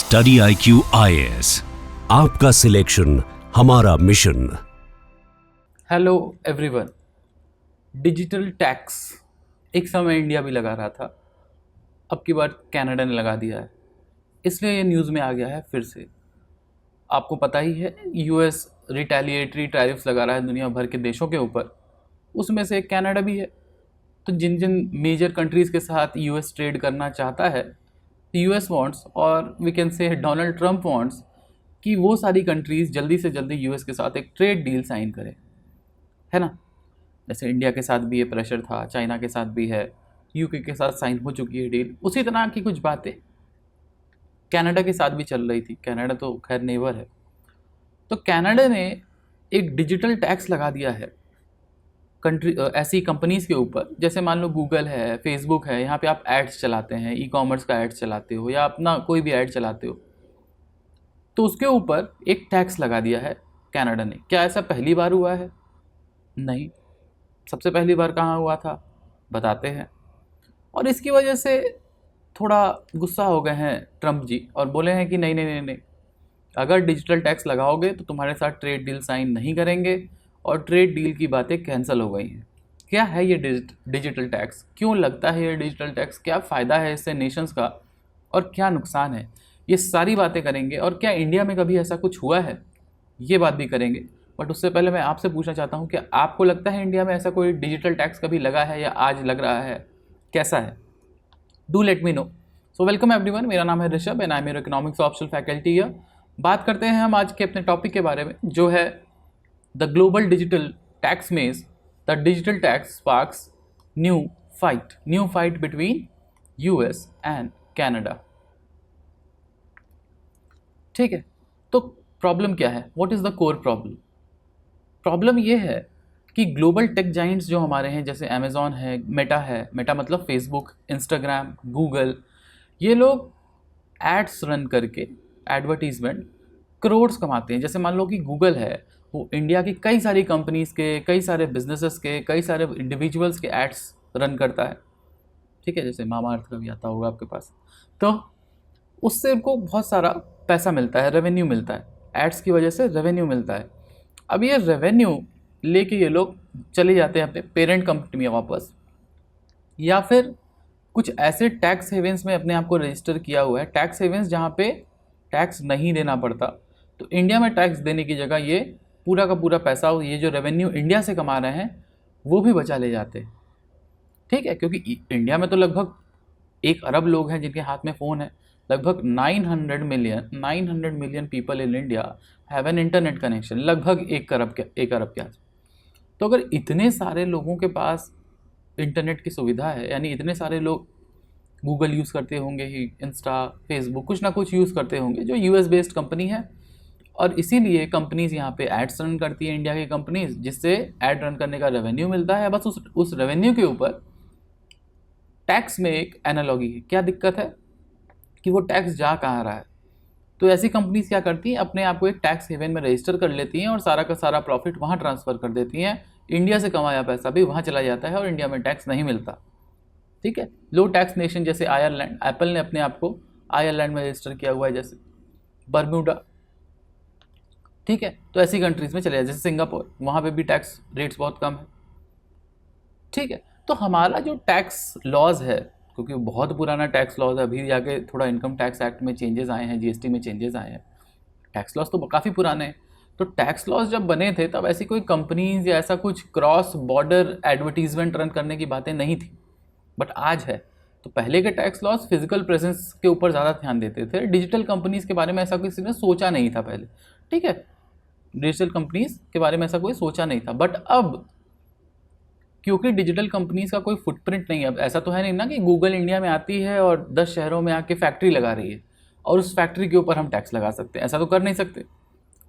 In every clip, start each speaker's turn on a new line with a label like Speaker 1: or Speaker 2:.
Speaker 1: Study IQ IAS, आपका selection हमारा mission.
Speaker 2: Hello everyone. Digital tax एक समय इंडिया भी लगा रहा था, अब की बार कनाडा ने लगा दिया है, इसलिए ये न्यूज़ में आ गया है फिर से। आपको पता ही है यूएस रिटेलिएटरी टैरिफ्स लगा रहा है दुनिया भर के देशों के ऊपर, उसमें से एक कनाडा भी है। तो जिन जिन मेजर कंट्रीज़ के साथ यूएस ट्रेड करना चाहता है, यूएस वांट्स और we can say Donald Trump wants कि वो सारी कंट्रीज़ जल्दी से जल्दी यूएस के साथ एक ट्रेड डील साइन करें, है ना। जैसे इंडिया के साथ भी ये प्रेशर था, चाइना के साथ भी है, यूके के साथ साइन हो चुकी है डील, उसी तरह की कुछ बातें कनाडा के साथ भी चल रही थी। कनाडा तो खैर नेबर है। तो कनाडा ने एक डिजिटल टैक्स लगा दिया है कंट्री ऐसी कंपनीज़ के ऊपर, जैसे मान लो गूगल है, फेसबुक है, यहाँ पे आप एड्स चलाते हैं, ई कॉमर्स का एड्स चलाते हो या अपना कोई भी एड चलाते हो, तो उसके ऊपर एक टैक्स लगा दिया है कनाडा ने। क्या ऐसा पहली बार हुआ है? नहीं। सबसे पहली बार कहाँ हुआ था, बताते हैं। और इसकी वजह से थोड़ा गुस्सा हो गए हैं ट्रंप जी और बोले हैं कि नहीं नहीं नहीं नहीं, अगर डिजिटल टैक्स लगाओगे तो तुम्हारे साथ ट्रेड डील साइन नहीं करेंगे, और ट्रेड डील की बातें कैंसिल हो गई हैं। क्या है ये डिजिटल टैक्स, क्यों लगता है ये डिजिटल टैक्स, क्या फ़ायदा है इससे नेशंस का और क्या नुकसान है, ये सारी बातें करेंगे। और क्या इंडिया में कभी ऐसा कुछ हुआ है, ये बात भी करेंगे। बट उससे पहले मैं आपसे पूछना चाहता हूँ कि आपको लगता है इंडिया में ऐसा कोई डिजिटल टैक्स कभी लगा है या आज लग रहा है, कैसा है? Do let me know. So welcome everyone, मेरा नाम है Rishabh and I am your economics optional faculty year. बात करते हैं हम आज के अपने टॉपिक के बारे में, जो है द ग्लोबल डिजिटल टैक्स मेज। The digital tax sparks new fight between US and Canada. ठीक है, तो प्रॉब्लम क्या है? What is the core problem? Problem ये है कि ग्लोबल टेक जाइंट्स जो हमारे हैं, जैसे अमेज़ॉन है, मेटा मतलब फेसबुक, इंस्टाग्राम, गूगल, ये लोग एड्स रन करके एडवर्टीजमेंट करोड़ कमाते हैं। जैसे मान लो कि गूगल है, वो इंडिया की कई सारी कंपनीज़ के, कई सारे बिजनेसेस के, कई सारे इंडिविजुअल्स के एड्स रन करता है। ठीक है, जैसे मामा अर्थ का भी आता होगा आपके पास। तो उससे उनको बहुत सारा पैसा मिलता है, रेवेन्यू मिलता है, एड्स की वजह से रेवेन्यू मिलता है। अब ये रेवेन्यू लेके ये लोग चले जाते हैं अपने पेरेंट कंपनी में वापस, या फिर कुछ ऐसे टैक्स हेवेंस में अपने आप को रजिस्टर किया हुआ है, टैक्स हेवेंस जहाँ पे टैक्स नहीं देना पड़ता। तो इंडिया में टैक्स देने की जगह ये पूरा का पूरा पैसा, ये जो रेवेन्यू इंडिया से कमा रहे हैं, वो भी बचा ले जाते हैं। ठीक है, क्योंकि इंडिया में तो लगभग 1 अरब लोग हैं जिनके हाथ में फ़ोन है। लगभग 900 million people in India have an internet connection, लगभग 1 अरब के आस। तो अगर इतने सारे लोगों के पास इंटरनेट की सुविधा है, यानी इतने सारे लोग गूगल यूज़ करते होंगे ही, इंस्टा, फेसबुक, कुछ ना कुछ यूज़ करते होंगे, जो यूएस बेस्ड कंपनी है, और इसीलिए कंपनीज़ यहाँ पे एड्स रन करती है, इंडिया की कंपनीज़, जिससे एड रन करने का रेवेन्यू मिलता है। बस उस रेवेन्यू के ऊपर टैक्स में एक एनालॉगी है। क्या दिक्कत है कि वो टैक्स जा कहाँ रहा है? तो ऐसी कंपनीज क्या करती हैं, अपने आप को एक टैक्स हेवन में रजिस्टर कर लेती हैं और सारा का सारा प्रॉफिट वहाँ ट्रांसफ़र कर देती हैं। इंडिया से कमाया पैसा भी वहाँ चला जाता है और इंडिया में टैक्स नहीं मिलता। ठीक है, लो टैक्स नेशन जैसे आयरलैंड, एप्पल ने अपने आप को आयरलैंड में रजिस्टर किया हुआ है, जैसे बर्म्यूडा। ठीक है, तो ऐसी कंट्रीज़ में चले जाए, जैसे सिंगापुर, वहाँ पे भी टैक्स रेट्स बहुत कम है। ठीक है, तो हमारा जो टैक्स लॉज है, क्योंकि बहुत पुराना टैक्स लॉज है, अभी जाके थोड़ा इनकम टैक्स एक्ट में चेंजेस आए हैं, जीएसटी में चेंजेस आए हैं, टैक्स लॉज तो काफ़ी पुराने हैं। तो टैक्स लॉज जब बने थे तब ऐसी कोई कंपनीज या ऐसा कुछ क्रॉस बॉर्डर एडवर्टीजमेंट रन करने की बातें नहीं थी, बट आज है। तो पहले के टैक्स लॉज फिजिकल प्रेजेंस के ऊपर ज़्यादा ध्यान देते थे, डिजिटल कंपनीज के बारे में ऐसा किसी ने सोचा नहीं था पहले। ठीक है, डिजिटल कंपनीज के बारे में ऐसा कोई सोचा नहीं था, बट अब क्योंकि डिजिटल कंपनीज का कोई फुटप्रिंट नहीं है। अब ऐसा तो है नहीं ना कि गूगल इंडिया में आती है और 10 शहरों में आके फैक्ट्री लगा रही है और उस फैक्ट्री के ऊपर हम टैक्स लगा सकते हैं, ऐसा तो कर नहीं सकते।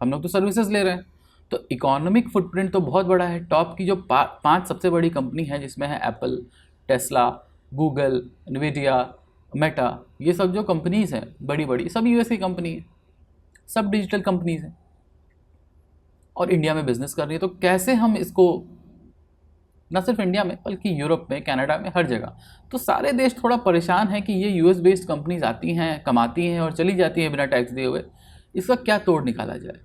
Speaker 2: हम लोग तो सर्विसेज ले रहे हैं। तो इकोनॉमिक फुटप्रिंट तो बहुत बड़ा है। टॉप की जो 5 सबसे बड़ी कंपनी है, जिसमें है Apple, Tesla, Google, Nvidia, Meta, ये सब जो कंपनीज़ हैं बड़ी बड़ी, सब यूएस की कंपनी है, सब डिजिटल कंपनीज़ हैं और इंडिया में बिजनेस कर रही है। तो कैसे हम इसको ना सिर्फ इंडिया में बल्कि यूरोप में, कनाडा में, हर जगह। तो सारे देश थोड़ा परेशान हैं कि ये यूएस बेस्ड कंपनीज आती हैं, कमाती हैं और चली जाती हैं बिना टैक्स दिए हुए, इसका क्या तोड़ निकाला जाए।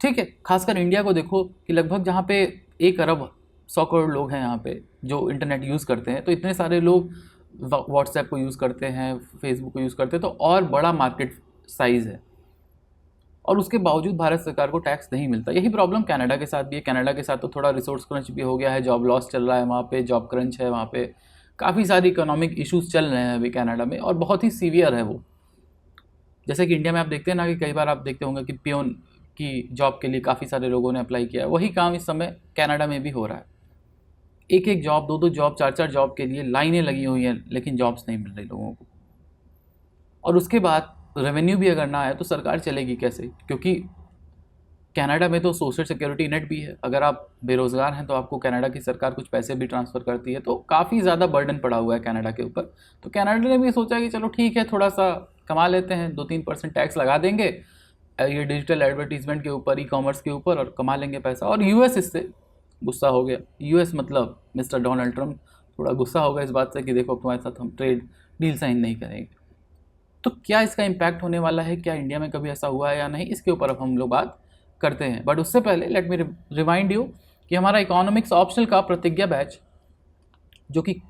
Speaker 2: ठीक है, खासकर इंडिया को देखो कि लगभग जहाँ पे 1 अरब 100 करोड़ लोग हैं यहाँ पे जो इंटरनेट यूज़ करते हैं, तो इतने सारे लोग व्हाट्सएप को यूज़ करते हैं, फेसबुक को यूज़ करते हैं, तो और बड़ा मार्केट साइज़ है, और उसके बावजूद भारत सरकार को टैक्स नहीं मिलता। यही प्रॉब्लम कनाडा के साथ भी है। कनाडा के साथ तो थोड़ा रिसोर्स क्रंच भी हो गया है, जॉब लॉस चल रहा है वहाँ पे, जॉब क्रंच है वहाँ पे, काफ़ी सारी इकोनॉमिक इश्यूज चल रहे हैं अभी कनाडा में, और बहुत ही सीवियर है वो। जैसे कि इंडिया में आप देखते हैं ना कि कई बार आप देखते होंगे कि पियोन की जॉब के लिए काफ़ी सारे लोगों ने अप्लाई किया है, वही काम इस समय कनाडा में भी हो रहा है। एक एक जॉब, दो दो जॉब, चार चार जॉब के लिए लाइनें लगी हुई हैं, लेकिन जॉब्स नहीं मिल रही लोगों को। और उसके बाद रेवेन्यू भी अगर ना आए तो सरकार चलेगी कैसे, क्योंकि कनाडा में तो सोशल सिक्योरिटी नेट भी है। अगर आप बेरोज़गार हैं तो आपको कनाडा की सरकार कुछ पैसे भी ट्रांसफ़र करती है, तो काफ़ी ज़्यादा बर्डन पड़ा हुआ है कनाडा के ऊपर। तो कनाडा ने भी सोचा कि चलो ठीक है, थोड़ा सा कमा लेते हैं, 2-3% टैक्स लगा देंगे ये डिजिटल एडवर्टीजमेंट के ऊपर, ई कॉमर्स के ऊपर, और कमा लेंगे पैसा। और यूएस इससे गुस्सा हो गया। यूएस मतलब मिस्टर डोनाल्ड ट्रंप थोड़ा गुस्सा हो गया इस बात से कि देखो अब तुम्हारे साथ हम ट्रेड डील साइन नहीं करेंगे। तो क्या इसका इम्पैक्ट होने वाला है, क्या इंडिया में कभी ऐसा हुआ है या नहीं, इसके ऊपर अब हम लोग बात करते हैं। बट उससे पहले लेट मी रिमाइंड यू कि हमारा इकोनॉमिक्स ऑप्शनल का प्रतिज्ञा बैच, जो कि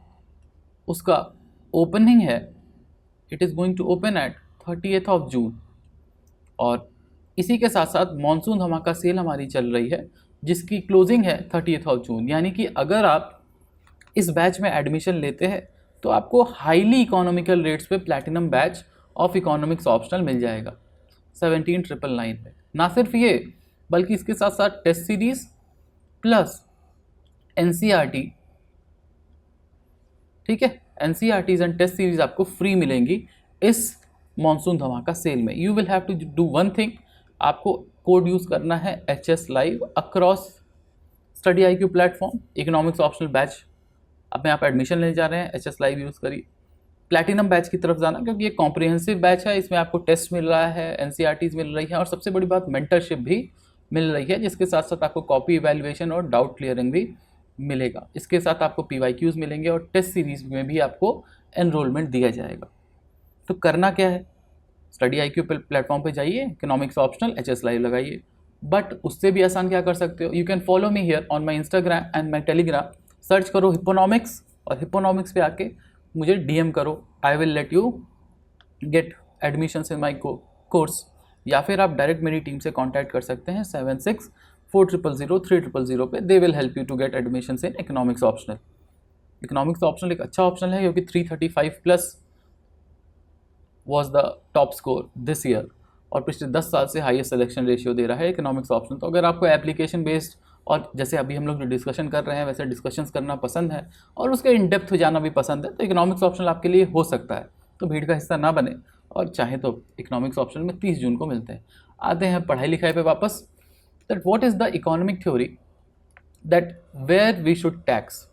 Speaker 2: उसका ओपनिंग है, it is going to open at 30th June, और इसी के साथ साथ मॉनसून धमाका सेल हमारी चल रही है, जिसकी क्लोजिंग है 30th जून। यानी कि अगर आप इस बैच में एडमिशन लेते हैं तो आपको हाईली इकोनॉमिकल रेट्स पे platinum batch of economics optional मिल जाएगा 17,999 में। ना सिर्फ ये, बल्कि इसके साथ साथ टेस्ट सीरीज प्लस एनसीईआरटी, ठीक है, एनसीईआरटीज एंड टेस्ट सीरीज आपको फ्री मिलेंगी इस मॉनसून धमाका सेल में। You will have to do one thing, आपको कोड यूज़ करना है HS live across study IQ platform, economics optional batch अब में आप एडमिशन लेने जा रहे हैं, HS लाइव यूज़ करिए। प्लैटिनम बैच की तरफ जाना, क्योंकि ये कॉम्प्रिहेंसिव बैच है, इसमें आपको टेस्ट मिल रहा है, एनसीईआरटीज मिल रही है, और सबसे बड़ी बात मेंटरशिप भी मिल रही है, जिसके साथ साथ आपको कॉपी इवैल्यूएशन और डाउट क्लियरिंग भी मिलेगा। इसके साथ आपको PYQs मिलेंगे और टेस्ट सीरीज में भी आपको एनरोलमेंट दिया जाएगा। तो करना क्या है, स्टडी IQ प्लेटफॉर्म पे जाइए, इकोनॉमिक्स ऑप्शनल HS लाइव लगाइए। बट उससे भी आसान क्या कर सकते हो, you can follow me here on my Instagram and my Telegram, search करो हिप्पोनॉमिक्स, और हिप्पोनॉमिक्स पे आके मुझे DM करो, I will let you get admissions in my course. या फिर आप डायरेक्ट मेरी टीम से कांटेक्ट कर सकते हैं 76400300 पे, they will help you to get admissions in economics optional. Economics optional एक अच्छा ऑप्शनल है, क्योंकि 335+ was the top score this year, और पिछले 10 साल से हाईएस्ट सिलेक्शन रेशियो दे रहा है इकोनॉमिक्स ऑप्शन। तो अगर आपको एप्लीकेशन बेस्ड, और जैसे अभी हम लोग जो डिस्कशन कर रहे हैं वैसे डिस्कशंस करना पसंद है, और उसके इन डेप्थ जाना भी पसंद है, तो इकोनॉमिक्स ऑप्शनल आपके लिए हो सकता है। तो भीड़ का हिस्सा ना बने, और चाहे तो इकोनॉमिक्स ऑप्शनल में 30 जून को मिलते हैं। आते हैं पढ़ाई लिखाई पे वापस। That what is the economic theory that where we should tax.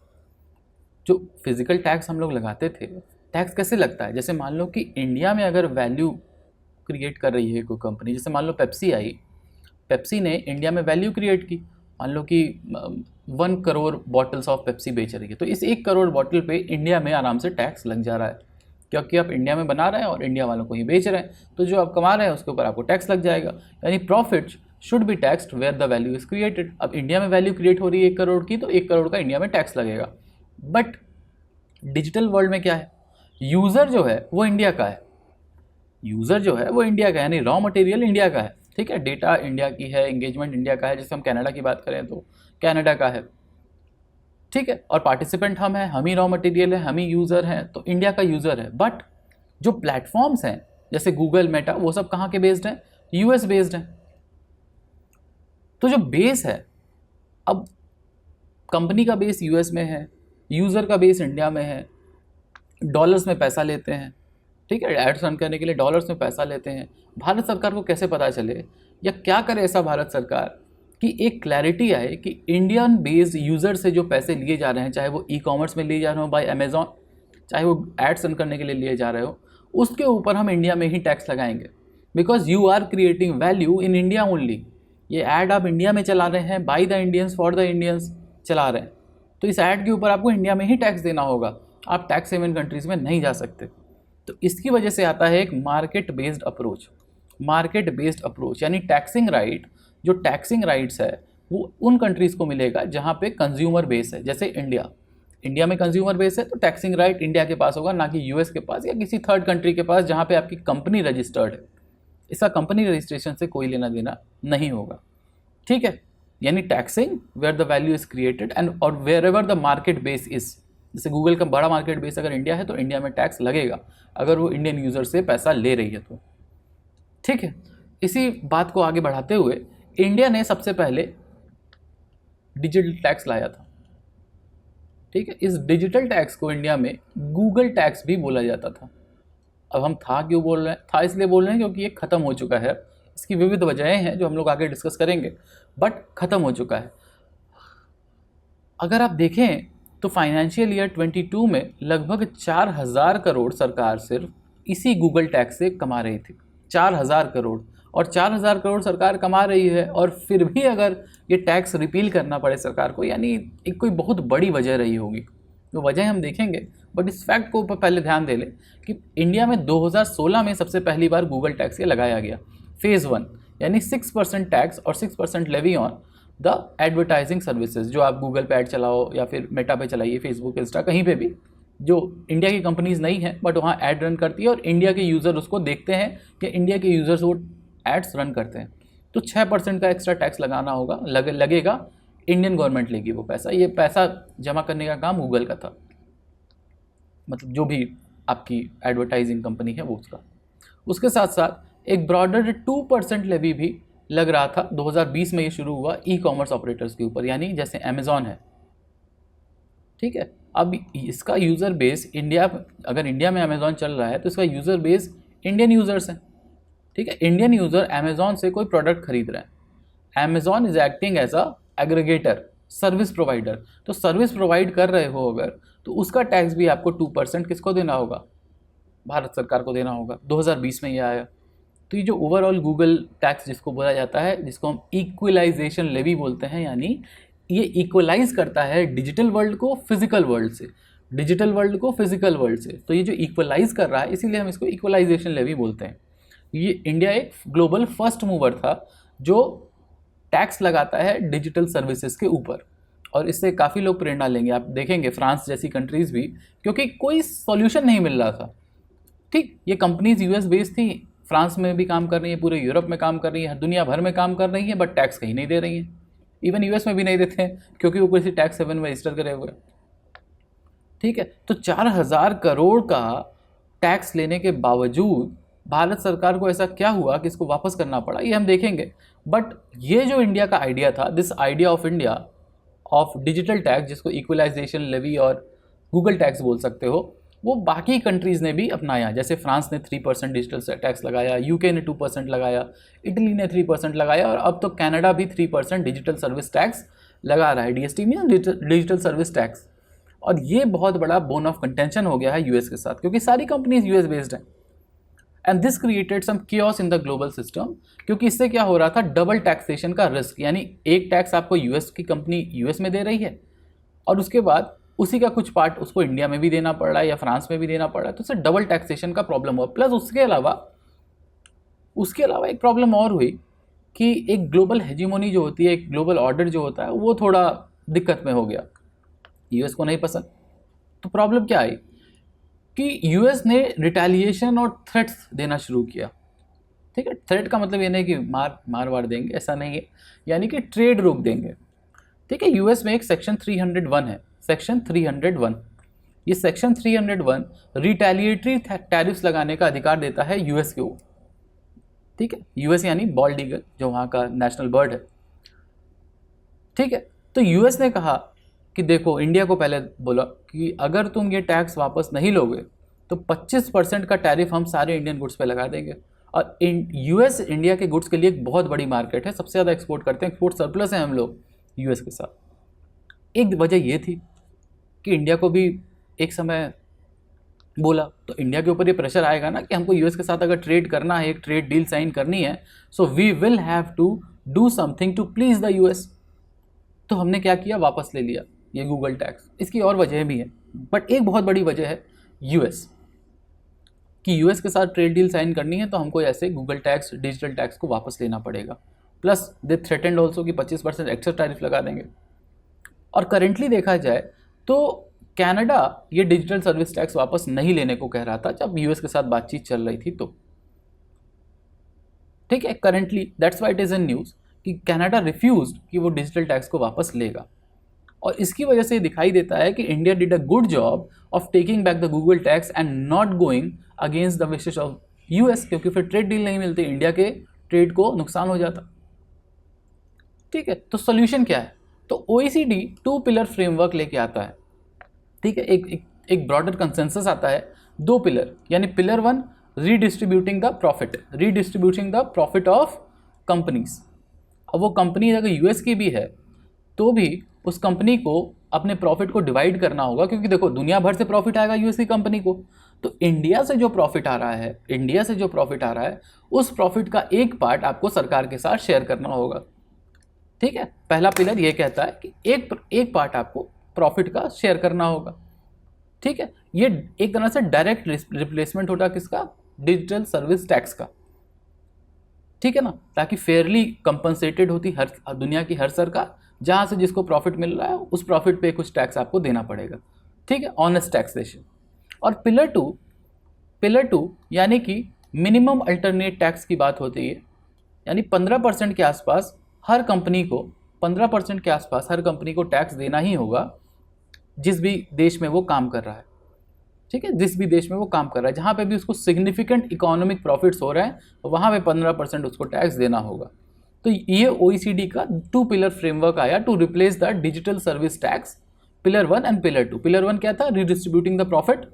Speaker 2: जो फिजिकल टैक्स हम लोग लगाते थे, टैक्स कैसे लगता है, जैसे मान लो कि इंडिया में अगर वैल्यू क्रिएट कर रही है कोई कंपनी, जैसे मान लो पेप्सी आई, पेप्सी ने इंडिया में वैल्यू क्रिएट की, मान लो कि 1 करोड़ बॉटल्स ऑफ पेप्सी बेच रही है, तो इस 1 करोड़ बॉटल पे इंडिया में आराम से टैक्स लग जा रहा है, क्योंकि आप इंडिया में बना रहे हैं और इंडिया वालों को ही बेच रहे हैं, तो जो आप कमा रहे हैं उसके ऊपर आपको टैक्स लग जाएगा। यानी profit should be taxed where the value is created. अब इंडिया में वैल्यू क्रिएट हो रही है 1 करोड़ की, तो 1 करोड़ का इंडिया में टैक्स लगेगा। बट डिजिटल वर्ल्ड में क्या है, यूज़र जो है वो इंडिया का है, यूज़र जो है वो इंडिया का है, यानी रॉ मटेरियल इंडिया का है, ठीक है, डेटा इंडिया की है, एंगेजमेंट इंडिया का है। जैसे हम कनाडा की बात करें तो कनाडा का है, ठीक है, और पार्टिसिपेंट हम हैं, हम ही रॉ मटेरियल है, हम ही यूज़र हैं, तो इंडिया का यूज़र है। बट जो प्लेटफॉर्म्स हैं जैसे गूगल, मेटा, वो सब कहाँ के बेस्ड हैं, US बेस्ड हैं। तो जो बेस है, अब कंपनी का बेस US में है, यूज़र का बेस इंडिया में है, डॉलर्स में पैसा लेते हैं, ठीक है, एड्स रन करने के लिए डॉलर्स में पैसा लेते हैं। भारत सरकार को कैसे पता चले, या क्या करे ऐसा भारत सरकार कि एक क्लैरिटी आए कि इंडियन बेस्ड यूज़र से जो पैसे लिए जा रहे हैं, चाहे वो ई कॉमर्स में लिए जा रहे हो बाय अमेजॉन, चाहे वो एड्स रन करने के लिए लिए जा रहे हो, उसके ऊपर हम इंडिया में ही टैक्स लगाएंगे, because you are creating value in India only. ये ऐड आप इंडिया में चला रहे हैं, by the Indians for the Indians चला रहे हैं, तो इस ऐड के ऊपर आपको इंडिया में ही टैक्स देना होगा, आप टैक्स हेवन कंट्रीज़ में नहीं जा सकते। तो इसकी वजह से आता है एक market based approach. Market based approach यानी टैक्सिंग राइट, जो टैक्सिंग राइट्स है वो उन कंट्रीज़ को मिलेगा जहाँ पे कंज्यूमर बेस है। जैसे इंडिया में कंज्यूमर बेस है तो टैक्सिंग राइट इंडिया के पास होगा, ना कि यूएस के पास या किसी थर्ड कंट्री के पास जहाँ पे आपकी कंपनी रजिस्टर्ड है। इसका कंपनी रजिस्ट्रेशन से कोई लेना देना नहीं होगा, ठीक है। यानी taxing where the value is created and और wherever the market base is. जैसे गूगल का बड़ा मार्केट बेस अगर इंडिया है तो इंडिया में टैक्स लगेगा अगर वो इंडियन यूज़र से पैसा ले रही है तो, ठीक है। इसी बात को आगे बढ़ाते हुए इंडिया ने सबसे पहले डिजिटल टैक्स लाया था, ठीक है। इस डिजिटल टैक्स को इंडिया में गूगल टैक्स भी बोला जाता था। अब हम था क्यों बोल रहे हैं, था इसलिए बोल रहे हैं क्योंकि ये ख़त्म हो चुका है। इसकी विविध वजहें हैं जो हम लोग आगे डिस्कस करेंगे, बट ख़त्म हो चुका है। अगर आप देखें तो फाइनेंशियल ईयर 22 में लगभग 4,000 करोड़ सरकार सिर्फ इसी गूगल टैक्स से कमा रही थी। 4,000 करोड़, और 4,000 करोड़ सरकार कमा रही है और फिर भी अगर ये टैक्स रिपील करना पड़े सरकार को, यानी एक कोई बहुत बड़ी वजह रही होगी। तो वजह हम देखेंगे, बट इस फैक्ट को पहले ध्यान दे लें कि इंडिया में 2016 में सबसे पहली बार गूगल टैक्स ये लगाया गया, फेज़ 1, यानी 6% टैक्स और 6% levy on the advertising services. जो आप गूगल पे ऐड चलाओ या फिर मेटा पे चलाइए, फेसबुक, इंस्टा, कहीं पे भी, जो इंडिया की कंपनीज नहीं है बट वहाँ ऐड रन करती है और इंडिया के यूज़र उसको देखते हैं या इंडिया के यूज़र्स वो एड्स रन करते हैं, तो 6% का एक्स्ट्रा टैक्स लगाना होगा, लगेगा। इंडियन गवर्नमेंट लेगी वो पैसा। ये पैसा जमा करने का काम गूगल का था, मतलब जो भी आपकी एडवर्टाइजिंग कंपनी है वो उसका। उसके साथ साथ एक ब्रॉडर 2% लेवी भी लग रहा था। 2020 में ये शुरू हुआ ई कॉमर्स ऑपरेटर्स के ऊपर, यानी जैसे अमेज़ॉन है, ठीक है। अब इसका यूज़र बेस अगर इंडिया में अमेज़ॉन चल रहा है तो इसका यूज़र बेस इंडियन यूज़र्स हैं, ठीक है। इंडियन यूज़र अमेज़ॉन से कोई प्रोडक्ट खरीद रहे हैं, Amazon is acting as a aggregator, service provider. तो सर्विस प्रोवाइड कर रहे हो अगर, तो उसका टैक्स भी आपको 2% किसको देना होगा, भारत सरकार को देना होगा। 2020 में ये आया। तो ये जो ओवरऑल गूगल टैक्स जिसको बोला जाता है, जिसको हम इक्वलाइजेशन लेवी बोलते हैं, यानी ये इक्वलाइज करता है डिजिटल वर्ल्ड को फिजिकल वर्ल्ड से, डिजिटल वर्ल्ड को फिजिकल वर्ल्ड से। तो ये जो इक्वलाइज कर रहा है, इसीलिए हम इसको इक्वलाइजेशन लेवी बोलते हैं। ये इंडिया एक ग्लोबल फर्स्ट मूवर था जो टैक्स लगाता है डिजिटल सर्विसेज के ऊपर, और इससे काफ़ी लोग प्रेरणा लेंगे। आप देखेंगे फ्रांस जैसी कंट्रीज़ भी, क्योंकि कोई सॉल्यूशन नहीं मिल रहा था, ठीक। ये कंपनीज यूएस बेस्ड थी, फ्रांस में भी काम कर रही है, पूरे यूरोप में काम कर रही है, दुनिया भर में काम कर रही है, बट टैक्स कहीं नहीं दे रही है। इवन यूएस में भी नहीं देते हैं क्योंकि वो किसी टैक्स हेवन में रजिस्टर करे हुए, ठीक है। तो 4,000 करोड़ का टैक्स लेने के बावजूद भारत सरकार को ऐसा क्या हुआ कि इसको वापस करना पड़ा, ये हम देखेंगे। बट ये जो इंडिया का आइडिया था, this idea of India of digital tax, जिसको इक्वलाइजेशन लेवी और गूगल टैक्स बोल सकते हो, वो बाकी कंट्रीज़ ने भी अपनाया। जैसे फ्रांस ने 3% डिजिटल टैक्स लगाया, यूके ने 2% लगाया, इटली ने 3% लगाया, और अब तो कनाडा भी 3% डिजिटल सर्विस टैक्स लगा रहा है। DST mean digital service tax. और ये बहुत बड़ा बोन ऑफ कंटेंशन हो गया है यूएस के साथ, क्योंकि सारी कंपनीज यूएस बेस्ड हैं। And this created some chaos in the global system, क्योंकि इससे क्या हो रहा था, डबल टैक्सेशन का रिस्क, यानी एक टैक्स आपको यूएस की कंपनी यूएस में दे रही है और उसके बाद उसी का कुछ पार्ट उसको इंडिया में भी देना पड़ रहा है या फ्रांस में भी देना पड़ रहा है, तो उससे डबल टैक्सेशन का प्रॉब्लम हुआ। प्लस उसके अलावा एक प्रॉब्लम और हुई कि एक ग्लोबल हेजिमोनी जो होती है, एक ग्लोबल ऑर्डर जो होता है, वो थोड़ा दिक्कत में हो गया, यूएस को नहीं पसंद। तो प्रॉब्लम क्या आई कि यूएस ने रिटेलिएशन और थ्रेट्स देना शुरू किया, ठीक है। थ्रेट का मतलब ये नहीं कि मार देंगे, ऐसा नहीं है, यानी कि ट्रेड रोक देंगे, ठीक है। यूएस में एक सेक्शन 301 है, सेक्शन 301। ये सेक्शन 301 रिटेलिएटरी टैरिफ्स लगाने का अधिकार देता है यूएस को, ठीक है। यूएस यानी बॉल्ड ईगल, जो वहाँ का नेशनल बर्ड है, ठीक है। तो यूएस ने कहा कि देखो, इंडिया को पहले बोला कि अगर तुम ये टैक्स वापस नहीं लोगे तो 25% का टैरिफ हम सारे इंडियन गुड्स पे लगा देंगे। और यूएस इंडिया के गुड्स के लिए एक बहुत बड़ी मार्केट है, सबसे ज़्यादा एक्सपोर्ट करते हैं, एक्सपोर्ट सरप्लस है हम लोग यूएस के साथ। एक वजह ये थी कि इंडिया को भी एक समय बोला, तो इंडिया के ऊपर ये प्रेशर आएगा ना कि हमको यूएस के साथ अगर ट्रेड करना है, एक ट्रेड डील साइन करनी है, so we will have to do something to please the US. तो हमने क्या किया, वापस ले लिया। ये गूगल टैक्स। इसकी और वजह भी है, बट एक बहुत बड़ी वजह है यूएस, कि यूएस के साथ ट्रेड डील साइन करनी है तो हमको ऐसे गूगल टैक्स, डिजिटल टैक्स को वापस लेना पड़ेगा। प्लस दे थ्रेटेंड ऑल्सो कि 25% एक्स्ट्रा टैरिफ लगा देंगे। और करेंटली देखा जाए तो कनाडा ये डिजिटल सर्विस टैक्स वापस नहीं लेने को कह रहा था जब यूएस के साथ बातचीत चल रही थी। तो ठीक है, currently that's why it is in news कि कनाडा रिफ्यूज्ड कि वो डिजिटल टैक्स को वापस लेगा। और इसकी वजह से दिखाई देता है कि India did a good job of taking back the Google tax and not going against the wishes of US, क्योंकि फिर ट्रेड डील नहीं मिलती, इंडिया के ट्रेड को नुकसान हो जाता। ठीक है, तो सोल्यूशन क्या है? तो ओईसीडी 2 पिलर फ्रेमवर्क लेके आता है। ठीक है, एक ब्रॉडर कंसेंसस आता है, 2 पिलर, यानी pillar 1 redistributing the profit of companies. अब वो कंपनी अगर यूएस की भी है तो भी उस कंपनी को अपने प्रॉफिट को डिवाइड करना होगा, क्योंकि देखो दुनिया भर से प्रॉफिट आएगा यूएस की कंपनी को, तो इंडिया से जो प्रॉफिट आ रहा है उस प्रॉफिट का एक पार्ट आपको सरकार के साथ शेयर करना होगा। ठीक है, पहला पिलर ये कहता है कि एक पार्ट आपको प्रॉफिट का शेयर करना होगा। ठीक है, ये एक तरह से डायरेक्ट रिप्लेसमेंट होता किसका? डिजिटल सर्विस टैक्स का। ठीक है ना, ताकि फेयरली कंपनसेटेड होती हर दुनिया की हर सरकार, जहाँ से जिसको प्रॉफिट मिल रहा है उस प्रॉफिट पे कुछ टैक्स आपको देना पड़ेगा। ठीक है, ऑनेस्ट टैक्सेशन। और पिलर टू यानी कि मिनिमम अल्टरनेट टैक्स की बात होती है, यानी 15% के आसपास हर कंपनी को 15% के आसपास हर कंपनी को टैक्स देना ही होगा जिस भी देश में वो काम कर रहा है। ठीक है, जिस भी देश में वो काम कर रहा है, जहाँ पे भी उसको सिग्निफिकेंट इकोनॉमिक प्रॉफिट्स हो रहे हैं वहाँ पे 15% उसको टैक्स देना होगा। तो ये ओईसीडी का 2 पिलर फ्रेमवर्क आया to replace the digital service tax, pillar 1 and pillar 2। Pillar 1 क्या था? Redistributing the profit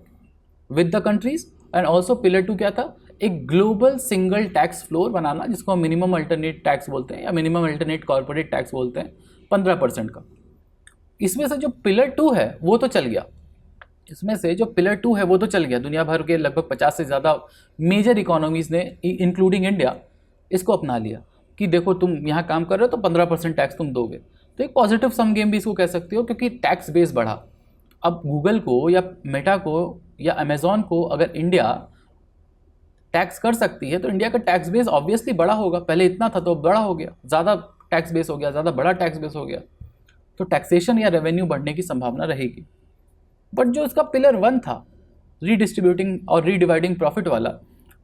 Speaker 2: with the countries, and also pillar 2 क्या था? एक ग्लोबल सिंगल टैक्स फ्लोर बनाना, जिसको हम मिनिमम अल्टरनेट टैक्स बोलते हैं या मिनिमम अल्टरनेट कॉर्पोरेट टैक्स बोलते हैं, 15% का। इसमें से जो पिलर 2 है वो तो चल गया, दुनिया भर के लगभग 50 से ज़्यादा मेजर इकोनॉमीज़ ने इंक्लूडिंग इंडिया इसको अपना लिया कि देखो तुम यहाँ काम कर रहे हो तो 15% टैक्स तुम दोगे। तो एक पॉजिटिव सम गेम भी इसको कह सकते हो, क्योंकि टैक्स बेस बढ़ा। अब गूगल को या मेटा को या अमेजॉन को अगर इंडिया टैक्स कर सकती है तो इंडिया का टैक्स बेस ऑब्वियसली बड़ा होगा। पहले इतना था तो बड़ा हो गया, ज़्यादा टैक्स बेस हो गया, ज़्यादा बड़ा टैक्स बेस हो गया, तो टैक्सेशन या रेवेन्यू बढ़ने की संभावना रहेगी। बट जो इसका पिलर 1 था, रीडिस्ट्रीब्यूटिंग और रीडिवाइडिंग प्रॉफिट वाला,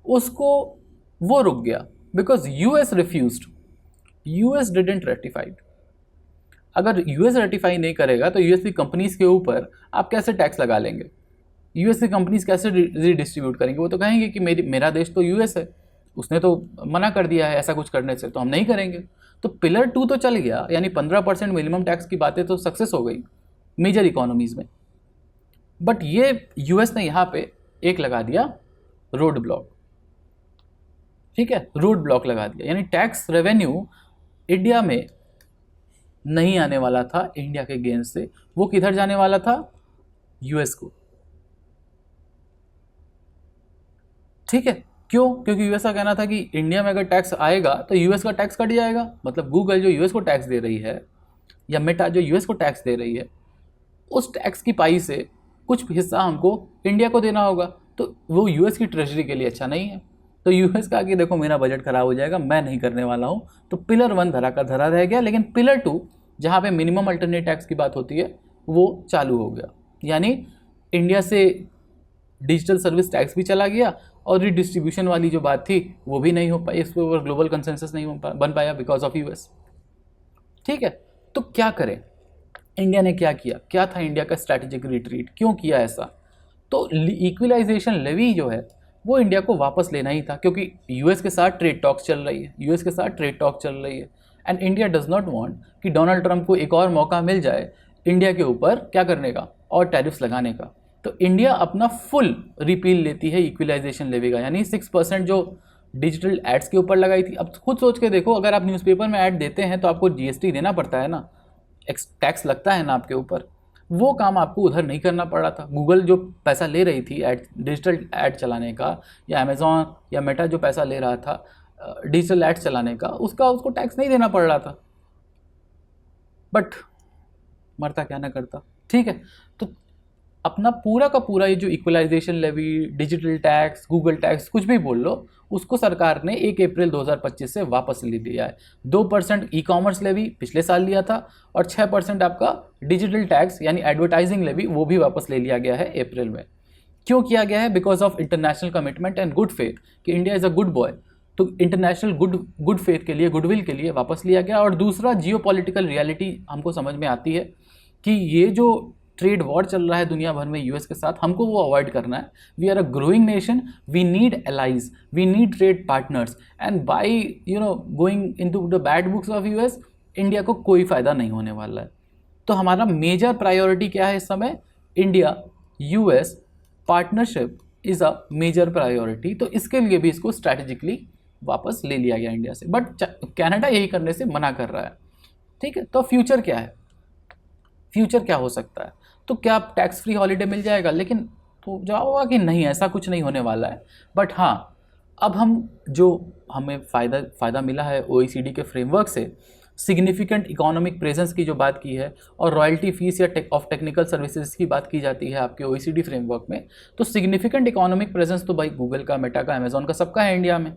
Speaker 2: उसको वो रुक गया because US refused, US didn't ratified. अगर यूएस रेटिफाई नहीं करेगा तो यूएस की कंपनीज के ऊपर आप कैसे टैक्स लगा लेंगे? यूएस की कंपनीज कैसे रीडिस्ट्रीब्यूट करेंगे? वो तो कहेंगे कि मेरा देश तो यूएस है, उसने तो मना कर दिया है ऐसा कुछ करने से, तो हम नहीं करेंगे। तो पिलर 2 तो चल गया, यानी 15% मिनिमम टैक्स की बातें तो सक्सेस हो गई मेजर इकोनॉमीज़ में। बट ये यूएस ने यहाँ पे एक लगा दिया रोड ब्लॉक। ठीक है, रोड ब्लॉक लगा दिया, यानी टैक्स रेवेन्यू इंडिया में नहीं आने वाला था इंडिया के गेन से, वो किधर जाने वाला था? यूएस को। ठीक है, क्यों? क्योंकि यूएस का कहना था कि इंडिया में अगर टैक्स आएगा तो यूएस का टैक्स कट जाएगा। मतलब गूगल जो यूएस को टैक्स दे रही है या मेटा जो यूएस को टैक्स दे रही है, उस टैक्स की पाई से कुछ हिस्सा हमको इंडिया को देना होगा, तो वो यूएस की ट्रेजरी के लिए अच्छा नहीं है। तो यूएस का कि देखो मेरा बजट खराब हो जाएगा, मैं नहीं करने वाला हूँ। तो पिलर 1 धरा का धरा रह गया, लेकिन पिलर 2 जहाँ पे मिनिमम अल्टरनेट टैक्स की बात होती है वो चालू हो गया। यानी इंडिया से डिजिटल सर्विस टैक्स भी चला गया और रिडिस्ट्रीब्यूशन वाली जो बात थी वो भी नहीं हो पाई, इस पर ग्लोबल कंसेंसस नहीं बन पाया बिकॉज ऑफ यूएस। ठीक है, तो क्या करें? इंडिया ने क्या किया? क्या था इंडिया का स्ट्रैटेजिक रिट्रीट? क्यों किया ऐसा? तो इक्विलाइजेशन लेवी जो है वो इंडिया को वापस लेना ही था, क्योंकि यूएस के साथ ट्रेड टॉक्स चल रही है and India does not want कि डोनाल्ड ट्रंप को एक और मौका मिल जाए इंडिया के ऊपर क्या करने का और टैरिफ्स लगाने का। तो इंडिया अपना फुल रिपील लेती है इक्विलाइजेशन लेवी का, यानी 6% जो डिजिटल एड्स के ऊपर लगाई थी। अब खुद सोच के देखो, अगर आप न्यूज़पेपर में ऐड देते हैं तो आपको जीएसटी देना पड़ता है ना, टैक्स लगता है ना आपके ऊपर। वो काम आपको उधर नहीं करना पड़ रहा था। गूगल जो पैसा ले रही थी डिजिटल ऐड चलाने का, या अमेजॉन या मेटा जो पैसा ले रहा था डिजिटल एड्स चलाने का, उसको टैक्स नहीं देना पड़ रहा था। बट मरता क्या ना करता। ठीक है, तो अपना पूरा का पूरा ये जो equalization levy, digital tax, Google tax, कुछ भी बोल लो, उसको सरकार ने 1 अप्रैल 2025 से वापस ले लिया है। 2% ई कॉमर्स लेवी पिछले साल लिया था और 6% आपका डिजिटल टैक्स यानी एडवर्टाइजिंग लेवी वो भी वापस ले लिया गया है अप्रैल में। क्यों किया गया है? Because of international commitment and good faith कि India is a good boy. तो इंटरनेशनल गुड फेथ के लिए, गुडविल के लिए वापस लिया गया। और दूसरा, जियो पॉलिटिकल रियलिटी हमको समझ में आती है कि ये जो ट्रेड वॉर चल रहा है दुनिया भर में यूएस के साथ, हमको वो अवॉइड करना है। We are a growing nation, we need allies, we need trade partners, and by going into the bad books of US, India को कोई फ़ायदा नहीं होने वाला है। तो हमारा मेजर प्रायोरिटी क्या है इस समय? India US partnership is a major priority. तो इसके लिए भी इसको स्ट्रैटेजिकली वापस ले लिया गया इंडिया से, बट कनाडा यही करने से मना कर रहा है। ठीक है, तो फ्यूचर क्या है? फ्यूचर क्या हो सकता है? तो क्या टैक्स फ्री हॉलीडे मिल जाएगा? लेकिन तो जवाब होगा कि नहीं, ऐसा कुछ नहीं होने वाला है। बट हाँ, अब हमें फ़ायदा मिला है OECD के फ्रेमवर्क से, सिग्निफिकेंट इकोनॉमिक प्रेजेंस की जो बात की है और रॉयल्टी फीस या ऑफ टेक्निकल सर्विसेज की बात की जाती है आपके OECD फ्रेमवर्क में, तो सिग्निफिकेंट इकोनॉमिक प्रेजेंस तो भाई गूगल का, मेटा का, अमेजॉन का, सबका है इंडिया में।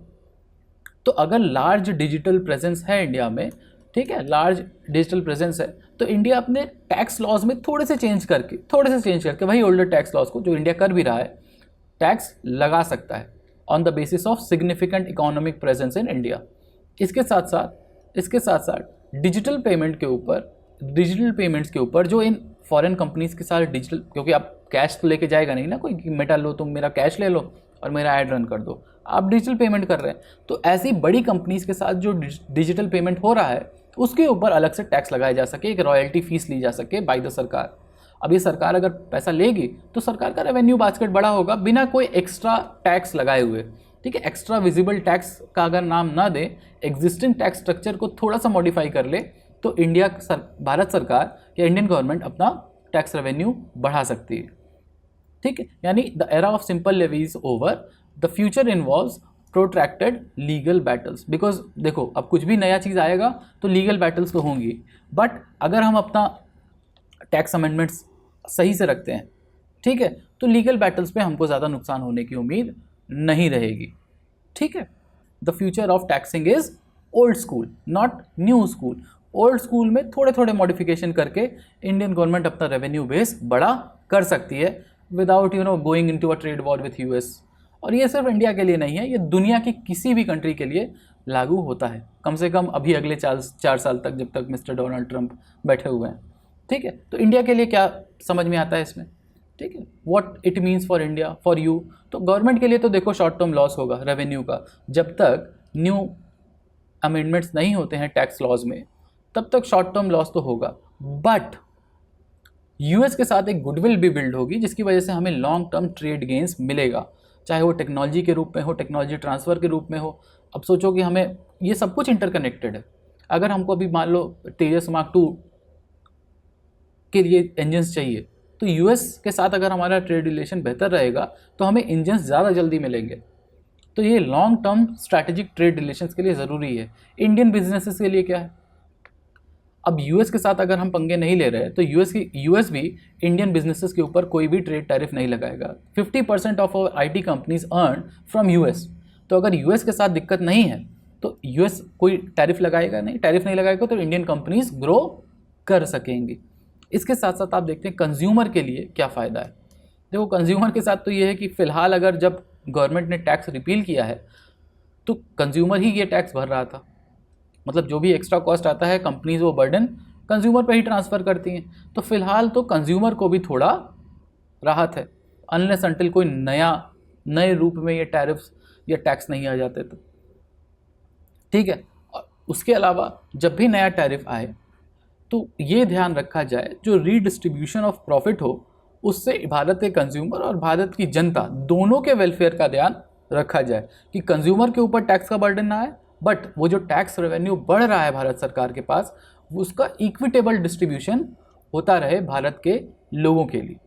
Speaker 2: तो अगर लार्ज डिजिटल प्रेजेंस है इंडिया में, ठीक है, लार्ज डिजिटल प्रेजेंस है, तो इंडिया अपने टैक्स लॉज में थोड़े से चेंज करके वही ओल्डर टैक्स लॉज को जो इंडिया कर भी रहा है, टैक्स लगा सकता है on the basis of significant economic presence in India. इसके साथ साथ डिजिटल पेमेंट्स के ऊपर जो इन फॉरेन कंपनीज के साथ डिजिटल, क्योंकि आप कैश तो लेके जाएगा नहीं ना कोई कि मेटा लो, तुम मेरा कैश ले लो और मेरा ऐड रन कर दो, आप डिजिटल पेमेंट कर रहे हैं। तो ऐसी बड़ी कंपनीज के साथ जो डिजिटल पेमेंट हो रहा है उसके ऊपर अलग से टैक्स लगाया जा सके, एक रॉयल्टी फीस ली जा सके बाय द सरकार। अब ये सरकार अगर पैसा लेगी तो सरकार का रेवेन्यू बास्केट बड़ा होगा बिना कोई एक्स्ट्रा टैक्स लगाए हुए। ठीक है, एक्स्ट्रा विजिबल टैक्स का अगर नाम ना दे, एग्जिस्टिंग टैक्स स्ट्रक्चर को थोड़ा सा मॉडिफाई कर ले, तो भारत सरकार या इंडियन गवर्नमेंट अपना टैक्स रेवेन्यू बढ़ा सकती है। ठीक है, यानी the era of simple levies over, the future involves protracted legal battles. Because देखो, अब कुछ भी नया चीज़ आएगा तो लीगल बैटल्स तो होंगी, बट अगर हम अपना टैक्स अमेंडमेंट्स सही से रखते हैं, ठीक है, तो लीगल बैटल्स पे हमको ज़्यादा नुकसान होने की उम्मीद नहीं रहेगी। ठीक है, the future of taxing is old school, not new school. Old school में थोड़े थोड़े मॉडिफिकेशन करके इंडियन गवर्नमेंट अपना रेवेन्यू बेस बड़ा कर सकती है without going into a trade war with US. और ये सिर्फ इंडिया के लिए नहीं है, ये दुनिया की किसी भी कंट्री के लिए लागू होता है, कम से कम अभी अगले 4 साल तक, जब तक मिस्टर डोनाल्ड ट्रंप बैठे हुए हैं। ठीक है, तो इंडिया के लिए क्या समझ में आता है इसमें? ठीक है, what it means for India, for you. तो गवर्नमेंट के लिए तो देखो शॉर्ट टर्म लॉस होगा रेवेन्यू का, जब तक न्यू अमेंडमेंट्स नहीं होते हैं टैक्स लॉज में, तब तक शॉर्ट टर्म लॉस तो होगा। बट यूएस के साथ एक गुडविल भी बिल्ड होगी जिसकी वजह से हमें लॉन्ग टर्म ट्रेड गेंस मिलेगा, चाहे वो टेक्नोलॉजी के रूप में हो, टेक्नोलॉजी ट्रांसफ़र के रूप में हो। अब सोचो कि हमें ये सब कुछ इंटरकनेक्टेड है। अगर हमको अभी मान लो तेजस मार्क 2 के लिए इंजन्स चाहिए, तो यूएस के साथ अगर हमारा ट्रेड रिलेशन बेहतर रहेगा तो हमें इंजन्स ज़्यादा जल्दी मिलेंगे। तो ये long term strategic trade relations के लिए ज़रूरी है। इंडियन बिजनेसेस के लिए क्या है? अब यूएस के साथ अगर हम पंगे नहीं ले रहे तो यूएस भी इंडियन बिजनेसेस के ऊपर कोई भी ट्रेड टैरिफ नहीं लगाएगा। 50% of our IT companies earn from US. तो अगर यूएस के साथ दिक्कत नहीं है तो यूएस कोई टैरिफ लगाएगा नहीं, टैरिफ नहीं लगाएगा तो इंडियन कंपनीज ग्रो कर सकेंगी। इसके साथ साथ आप देखते हैं कंज्यूमर के लिए क्या फ़ायदा है। देखो, कंज्यूमर के साथ तो ये है कि फ़िलहाल अगर जब गवर्नमेंट ने टैक्स रिपील किया है तो कंज्यूमर ही ये टैक्स भर रहा था, मतलब जो भी एक्स्ट्रा कॉस्ट आता है कंपनीज वो बर्डन कंज्यूमर पे ही ट्रांसफ़र करती हैं। तो फिलहाल तो कंज्यूमर को भी थोड़ा राहत है, अनलेस अनटिल कोई नए रूप में ये टैरिफ्स या टैक्स नहीं आ जाते तो। ठीक है, और उसके अलावा जब भी नया टैरिफ आए तो ये ध्यान रखा जाए जो रीडिस्ट्रीब्यूशन ऑफ प्रॉफिट हो उससे भारत के कंज्यूमर और भारत की जनता दोनों के वेलफेयर का ध्यान रखा जाए, कि कंज्यूमर के ऊपर टैक्स का बर्डन ना आए, बट वो जो टैक्स रेवेन्यू बढ़ रहा है भारत सरकार के पास उसका इक्विटेबल डिस्ट्रीब्यूशन होता रहे भारत के लोगों के लिए।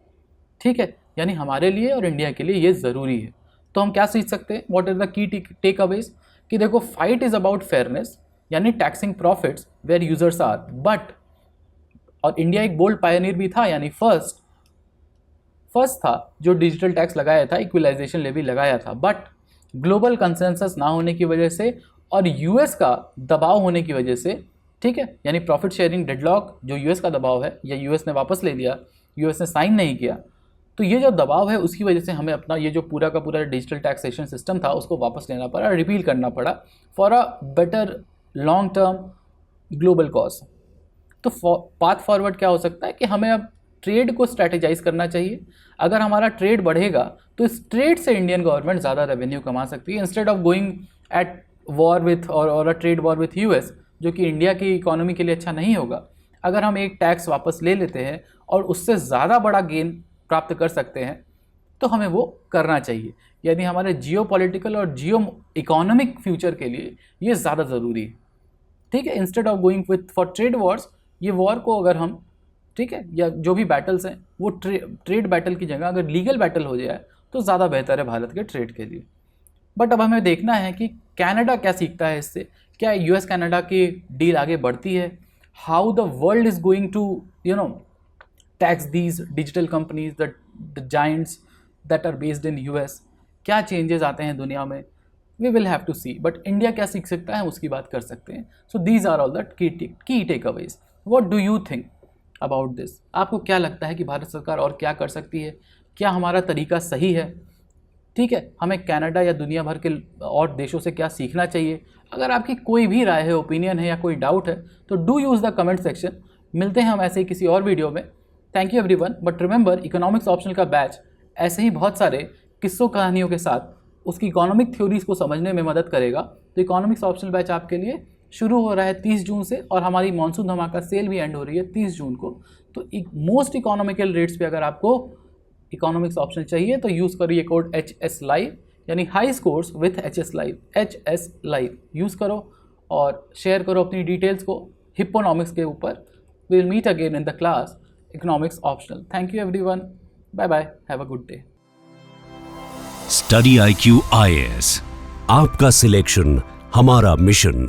Speaker 2: ठीक है, यानी हमारे लिए और इंडिया के लिए ये ज़रूरी है। तो हम क्या सीख सकते हैं? What are the key takeaways? कि देखो, फाइट इज़ अबाउट फेयरनेस, यानी taxing profits where users are, but और इंडिया एक बोल्ड पायनियर भी था, यानी फर्स्ट था जो डिजिटल टैक्स लगाया था, इक्विलाइजेशन लेवी लगाया था। बट ग्लोबल कंसेंसस ना होने की वजह से और यूएस का दबाव होने की वजह से, ठीक है, यानी प्रॉफिट शेयरिंग डेडलॉक जो यूएस का दबाव है, या यूएस ने वापस ले लिया, यूएस ने साइन नहीं किया, तो ये जो दबाव है उसकी वजह से हमें अपना ये जो पूरा का पूरा डिजिटल टैक्सेशन सिस्टम था उसको वापस लेना पड़ा, रिपील करना पड़ा for a better long term global cause. तो पाथ फॉरवर्ड क्या हो सकता है कि हमें अब ट्रेड को स्ट्रैटेजाइज करना चाहिए। अगर हमारा ट्रेड बढ़ेगा तो इस ट्रेड से इंडियन गवर्नमेंट ज़्यादा रेवेन्यू कमा सकती है, instead of going at war with or a trade war with US, जो कि इंडिया की इकोनॉमी के लिए अच्छा नहीं होगा। अगर हम एक टैक्स वापस ले लेते हैं और उससे ज़्यादा बड़ा गेन प्राप्त कर सकते हैं तो हमें वो करना चाहिए। यानी हमारे जियो पॉलिटिकल और जियो इकोनॉमिक फ्यूचर के लिए ये ज़्यादा ज़रूरी है, ठीक है। Instead of going with for trade Wars, ये वॉर को अगर हम, ठीक है, या जो भी बैटल्स हैं वो ट्रेड बैटल की जगह अगर लीगल बैटल हो जाए तो ज़्यादा बेहतर है भारत के ट्रेड के लिए। बट अब हमें देखना है कि कनाडा क्या सीखता है इससे, क्या यूएस कनाडा की डील आगे बढ़ती है, how the world is going to tax these digital companies, the giants that are based in US, क्या चेंजेस आते हैं दुनिया में, we will have to see. But India क्या सीख सकता है उसकी बात कर सकते हैं। So these are all the key takeaways. What do you think about this? आपको क्या लगता है कि भारत सरकार और क्या कर सकती है? क्या हमारा तरीका सही है? ठीक है, हमें कनाडा या दुनिया भर के और देशों से क्या सीखना चाहिए? अगर आपकी कोई भी राय है, ओपिनियन है या कोई डाउट है तो do use the comment section. मिलते हैं हम ऐसे ही किसी और वीडियो में। Thank you everyone. But remember, economics optional का बैच ऐसे ही बहुत सारे किस्सों कहानियों के साथ उसकी इकोनॉमिक थ्योरीज को समझने में मदद करेगा। तो इकोनॉमिक्स ऑप्शनल बैच आपके लिए शुरू हो रहा है 30 जून से, और हमारी मानसून धमाका सेल भी एंड हो रही है 30 जून को। तो मोस्ट इकोनॉमिकल रेट्स पे अगर आपको इकोनॉमिक्स ऑप्शनल चाहिए तो यूज़ करिए कोड HS लाइव, यानी high scores with HS live use करो और शेयर करो अपनी डिटेल्स को हिप्पोनॉमिक्स के ऊपर। We will meet again in the class economics optional. Thank you everyone, bye bye, have a good day.
Speaker 1: Study IQ IAS, आपका सिलेक्शन हमारा मिशन।